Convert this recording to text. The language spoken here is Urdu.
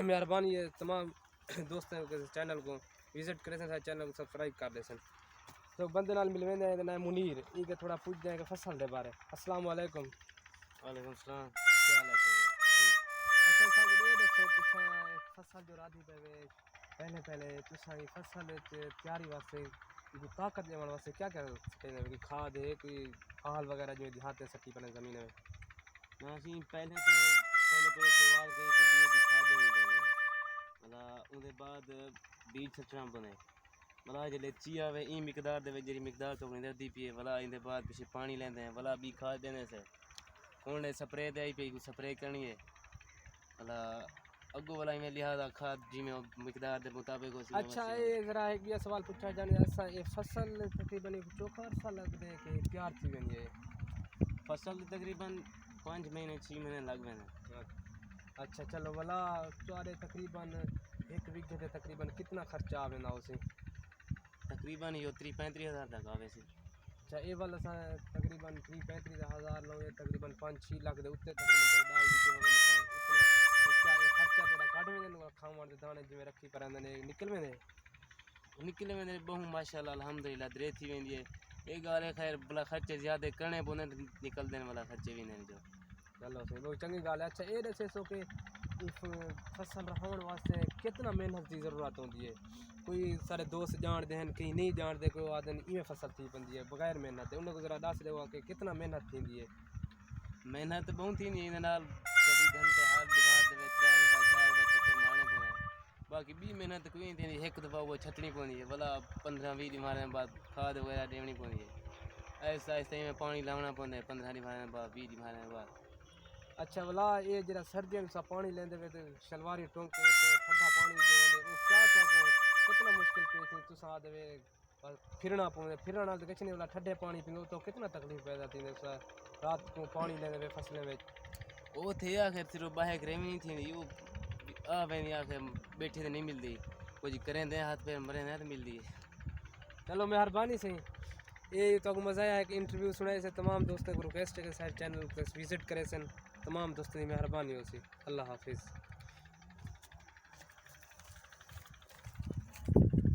مہربانی ہے تمام دوستوں کے چینل کو وزٹ کرے سن، چینل کو سبسکرائب کر دے سن۔ تو بندے نال مل ویندے ہیں نام منیر، یہ کہ تھوڑا پوچھ دیں کہ فصل دے بارے۔ السلام علیکم۔ وعلیکم السلام۔ کیا حال ہے؟ اچھا صاحب یہ دسو تساں فصل جو رادھی پہ پہلے تساں فصل تیاری واسطے طاقت دیون واسطے کیا کیا سٹے کہ کھاد ہے کوئی آل وغیرہ جو دیہات سٹی پنے زمین میں؟ اسی پہلے شروعات کری کہ بیج دی کھاد دینی پڑی، مطلب اون دے بعد بیج سٹنا پوندے، مطلب جلے چیا وے این مقدار دے وچ جڑی مقدار تو نہیں دردی پئی ہے، مطلب این دے بعد پیچھے پانی لیندے ہیں، مطلب بی کھاد دینے سے ہن سپرے دے آئی پئی سپرے کرنی ہے، مطلب اگو والا میں لہذا کھاد جی میں مقدار دے مطابق اسی میں اچھا مسئلہ یہ ذرا ایک یہ سوال پوچھا جانے ایسا یہ فصل تقریباً چوکھا عرصہ لگ دے کہ تیار تھی وینی ہے؟ فصل تقریباً 5 مہینے 6 مہینے لگ ویندے۔ اچھا چلو والا تھوڑے تقریباً ایک ویگے تے تقریباً کتنا خرچہ آ ویندا اسی؟ تقریباً یہ 30-35 ہزار تک آوے سی۔ اچھا یہ والا تقریباً 30-35 ہزار لو تقریباً 5-6 لاکھ دے اوتے تقریباً 10 ویگے ہو گئے اتنا کیا یہ خرچہ تھوڑا کٹ ویندے کھاون دے دانے جویں رکھی پرندے نے نکل ویندے؟ نکلے ویندے بہوں ماشاءاللہ الحمدللہ درے تھی ویندی ہے، ایک گال ہے خیر بلا خرچے زیادہ کرنے پوندے نکل دین والا خرچے بھی نہیں جو۔ چلو صحیح بہت چنگی گل ہے۔ اچھا یہ دسے سو کہ فصل رہون واسطے کتنا محنت کی ضرورت ہوتی ہے؟ کوئی سارے دوست جانتے ہیں کہیں نہیں جانتے، کوئی آدھے ایویں فصل تھی بندی ہے بغیر محنت انہیں کو ذرا دس دو کہ کتنا محنت تھی ہے؟ محنت بہت تھی نہیں نال 24 گھنٹے ہر دیوار دے 3 دفعہ 4 دفعہ چکر مارنے پوندے، باقی بھی محنت کوئی نہیں تھی، ایک دفعہ وہ چھٹنی پوندی ہے، بلا 15-20 دیواریں بعد کھاد وغیرہ دیونی پوندی ہے، ایسا ایسا میں پانی لاونا پوندا ہے 15 دیواریں بعد 20 دیواریں بعد۔ اچھا والا یہ جڑا سردیاں میں پانی لیندے وے تے شلواری ٹونک کے ٹھنڈا پانی دیندے وہ کیا کتنا مشکل پیش نہیں تساں دے پھرنا پوندے پھرن نال کچھ نہیں والا ٹھنڈے پانی پیندے تو کتنا تکلیف پیدا تھی رات کو پانی لیندے وے فصلیں وچ؟ وہ تھے آخر صرف باہر گرمی نہیں تھی وہ آ وینی آخر بیٹھے تے نہیں ملتی، کچھ کریں دے ہاتھ پیر مرے نہ تو ملتی ہے۔ چلو مہربانی سے یہ تو مزہ آیا کہ انٹرویو سنائے سے تمام دوستوں کو ریکویسٹ ہے کہ سارے چینل کو وزٹ کرے سن، تمام دوستوں کی مہربانی ہو سی۔ اللہ حافظ۔